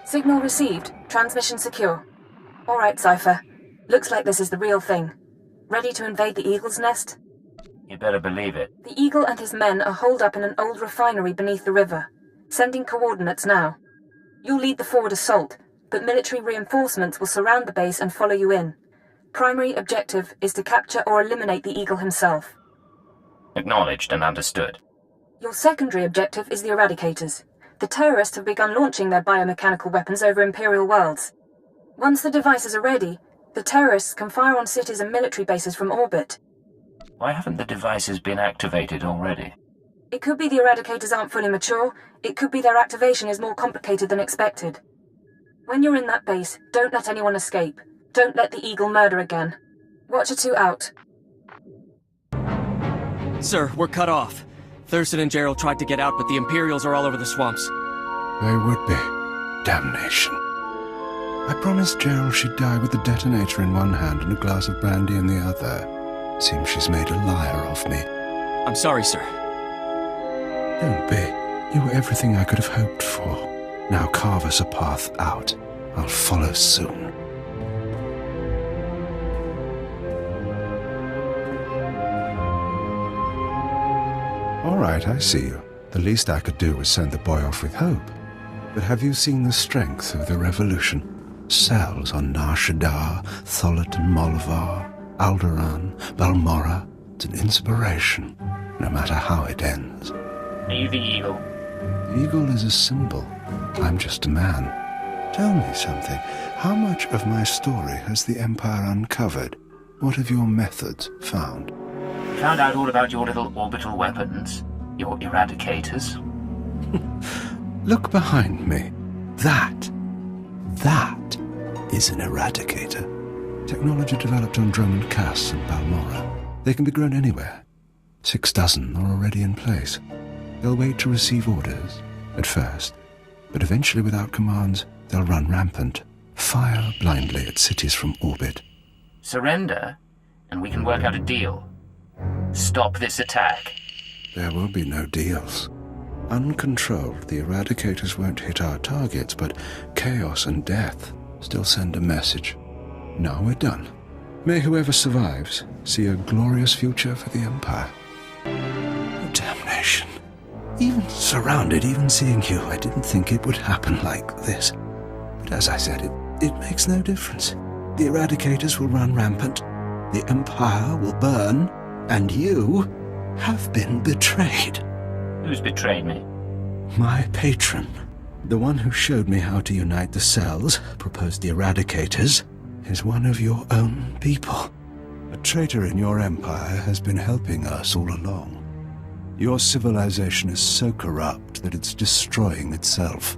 Signal received. Transmission secure. Alright, Cypher. Looks like this is the real thing. Ready to invade the Eagle's nest? You better believe it. The Eagle and his men are holed up in an old refinery beneath the river. Sending coordinates now. You'll lead the forward assault, but military reinforcements will surround the base and follow you in. Primary objective is to capture or eliminate the Eagle himself. Acknowledged and understood. Your secondary objective is the Eradicators. The terrorists have begun launching their biomechanical weapons over Imperial worlds. Once the devices are ready, the terrorists can fire on cities and military bases from orbit. Why haven't the devices been activated already? It could be the Eradicators aren't fully mature, it could be their activation is more complicated than expected. When you're in that base, don't let anyone escape. Don't let the Eagle murder again. Watcher 2 out. Sir, we're cut off. Thurston and Gerald tried to get out, but the Imperials are all over the swamps. They would be. Damnation. I promised Gerald she'd die with the detonator in one hand and a glass of brandy in the other. Seems she's made a liar of me. I'm sorry, sir. Don't be. You were everything I could have hoped for. Now carve us a path out. I'll follow soon. All right, I see you. The least I could do was send the boy off with hope. But have you seen the strength of the revolution? Cells on Nar Shaddaa, Tholet and Molvar, Alderaan, Balmorra. It's an inspiration, no matter how it ends. Are you the Eagle? The Eagle is a symbol. I'm just a man. Tell me something. How much of my story has the Empire uncovered? What have your methods found? Found out all about your little orbital weapons. Your Eradicators. Look behind me. That is an Eradicator. Technology developed on Drummond Cass and Balmorra. They can be grown anywhere. 6 dozen are already in place. They'll wait to receive orders, at first, but eventually without commands, they'll run rampant, fire blindly at cities from orbit. Surrender, and we can work out a deal. Stop this attack. There will be no deals. Uncontrolled, the Eradicators won't hit our targets, but chaos and death still send a message. Now we're done. May whoever survives see a glorious future for the Empire. Oh, damnation. Even surrounded, even seeing you, I didn't think it would happen like this. But as I said, it makes no difference. The Eradicators will run rampant, the Empire will burn, and you have been betrayed. Who's betrayed me? My patron. The one who showed me how to unite the cells, proposed the Eradicators, is one of your own people. A traitor in your empire has been helping us all along. Your civilization is so corrupt that it's destroying itself.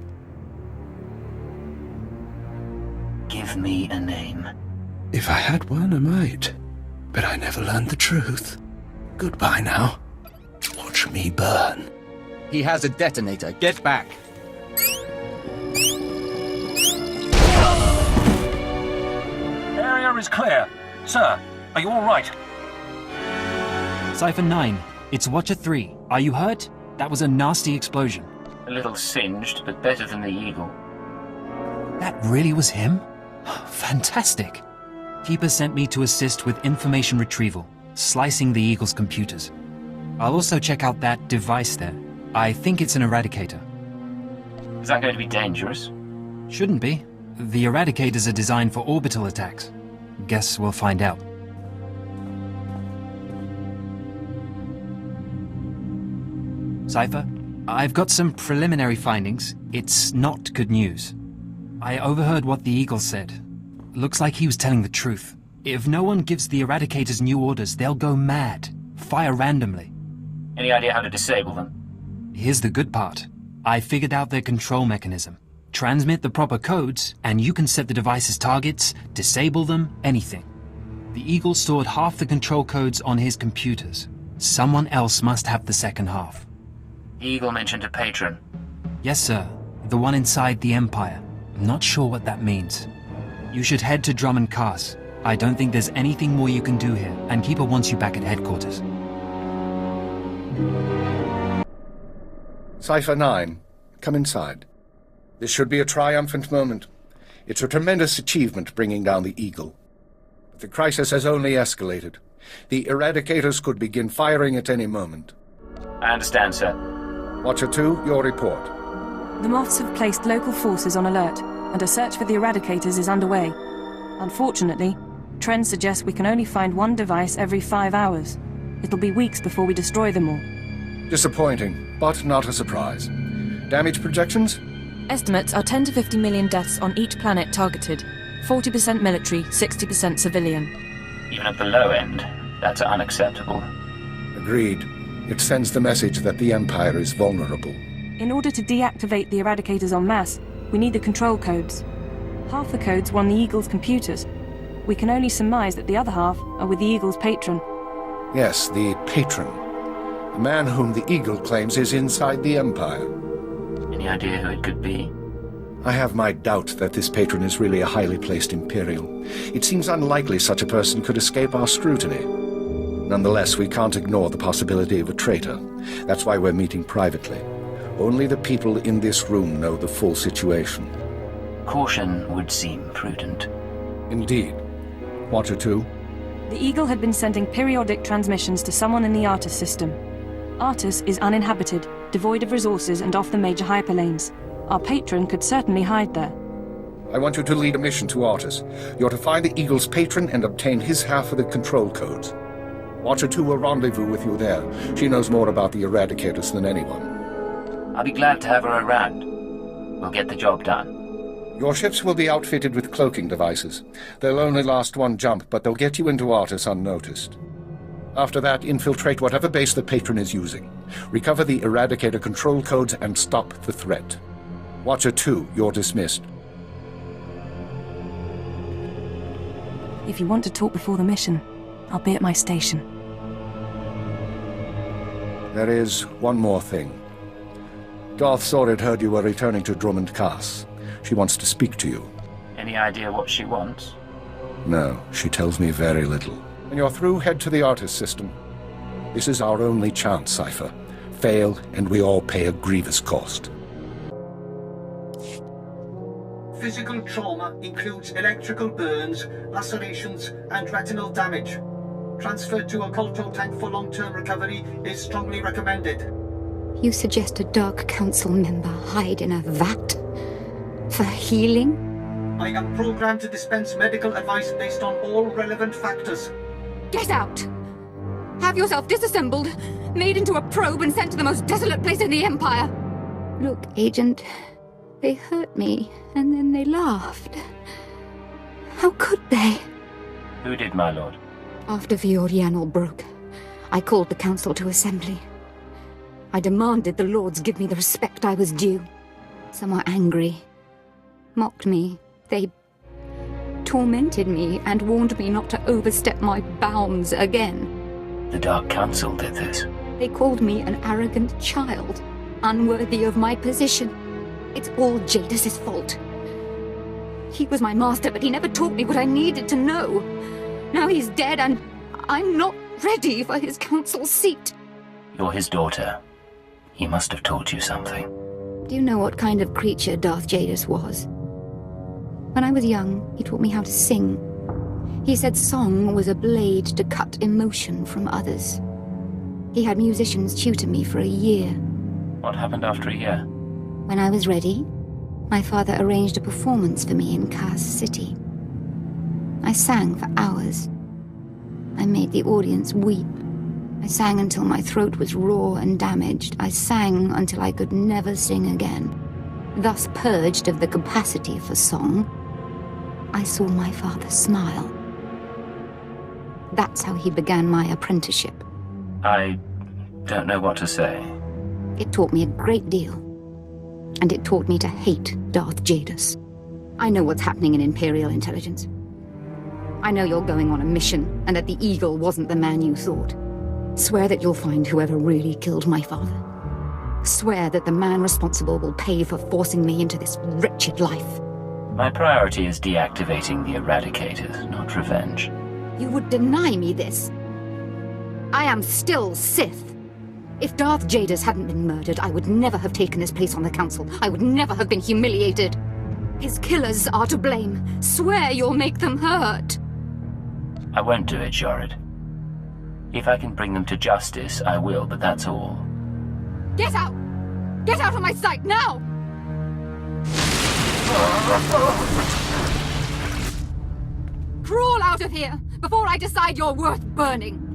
Give me a name. If I had one, I might. But I never learned the truth. Goodbye now. Watch me burn. He has a detonator. Get back. Area is clear. Sir, are you all right? Cypher 9, it's Watcher 3. Are you hurt? That was a nasty explosion. A little singed, but better than the Eagle. That really was him? Fantastic. Keeper sent me to assist with information retrieval, slicing the Eagle's computers. I'll also check out that device there. I think it's an Eradicator. Is that going to be dangerous? Shouldn't be. The Eradicators are designed for orbital attacks. Guess we'll find out. Cypher, I've got some preliminary findings. It's not good news. I overheard what the Eagle said. Looks like he was telling the truth. If no one gives the Eradicators new orders, they'll go mad. Fire randomly. Any idea how to disable them? Here's the good part. I figured out their control mechanism. Transmit the proper codes, and you can set the device's targets, disable them, anything. The Eagle stored half the control codes on his computers. Someone else must have the second half. The Eagle mentioned a patron. Yes, sir. The one inside the Empire. I'm not sure what that means. You should head to Drummond Cass. I don't think there's anything more you can do here, and Keeper wants you back at headquarters. Cypher 9, come inside. This should be a triumphant moment. It's a tremendous achievement bringing down the Eagle. But the crisis has only escalated. The Eradicators could begin firing at any moment. I understand, sir. Watcher 2, your report. The Moths have placed local forces on alert, and a search for the Eradicators is underway. Unfortunately, trends suggest we can only find one device every 5 hours. It'll be weeks before we destroy them all. Disappointing, but not a surprise. Damage projections? Estimates are 10 to 50 million deaths on each planet targeted. 40% military, 60% civilian. Even at the low end, that's unacceptable. Agreed. It sends the message that the Empire is vulnerable. In order to deactivate the Eradicators en masse, we need the control codes. Half the codes were on the Eagle's computers. We can only surmise that the other half are with the Eagle's patron. Yes, the patron. The man whom the Eagle claims is inside the Empire. Any idea who it could be? I have my doubt that this patron is really a highly placed Imperial. It seems unlikely such a person could escape our scrutiny. Nonetheless, we can't ignore the possibility of a traitor. That's why we're meeting privately. Only the people in this room know the full situation. Caution would seem prudent. Indeed. Watcher 2? The Eagle had been sending periodic transmissions to someone in the Artus system. Artus is uninhabited, devoid of resources and off the major hyperlanes. Our patron could certainly hide there. I want you to lead a mission to Artus. You're to find the Eagle's patron and obtain his half of the control codes. Watcher 2 will rendezvous with you there. She knows more about the Eradicators than anyone. I'll be glad to have her around. We'll get the job done. Your ships will be outfitted with cloaking devices. They'll only last one jump, but they'll get you into Artus unnoticed. After that, infiltrate whatever base the patron is using. Recover the Eradicator control codes and stop the threat. Watcher 2, you're dismissed. If you want to talk before the mission, I'll be at my station. There is one more thing. Darth Zorid heard you were returning to Drummond Cass. She wants to speak to you. Any idea what she wants? No, she tells me very little. When you're through, head to the Artus system. This is our only chance, Cypher. Fail, and we all pay a grievous cost. Physical trauma includes electrical burns, lacerations, and retinal damage. Transfer to a Colto tank for long-term recovery is strongly recommended. You suggest a Dark Council member hide in a vat? For healing? I am programmed to dispense medical advice based on all relevant factors. Get out! Have yourself disassembled, made into a probe and sent to the most desolate place in the Empire! Look, Agent, they hurt me, and then they laughed. How could they? Who did, my lord? After Viorianal broke, I called the Council to assembly. I demanded the Lords give me the respect I was due. Some were angry, mocked me. They tormented me and warned me not to overstep my bounds again. The Dark Council did this? They called me an arrogant child, unworthy of my position. It's all Jadis' fault. He was my master, but he never taught me what I needed to know. Now he's dead, and I'm not ready for his council seat. You're his daughter. He must have taught you something. Do you know what kind of creature Darth Jadis was? When I was young, he taught me how to sing. He said song was a blade to cut emotion from others. He had musicians tutor me for a year. What happened after a year? When I was ready, my father arranged a performance for me in Cass City. I sang for hours. I made the audience weep. I sang until my throat was raw and damaged. I sang until I could never sing again. Thus purged of the capacity for song, I saw my father smile. That's how he began my apprenticeship. I don't know what to say. It taught me a great deal. And it taught me to hate Darth Jadis. I know what's happening in Imperial intelligence. I know you're going on a mission, and that the Eagle wasn't the man you thought. Swear that you'll find whoever really killed my father. Swear that the man responsible will pay for forcing me into this wretched life. My priority is deactivating the Eradicators, not revenge. You would deny me this. I am still Sith. If Darth Jadis hadn't been murdered, I would never have taken his place on the council. I would never have been humiliated. His killers are to blame. Swear you'll make them hurt. I won't do it, Jorid. If I can bring them to justice, I will, but that's all. Get out! Get out of my sight, now! Crawl out of here, before I decide you're worth burning!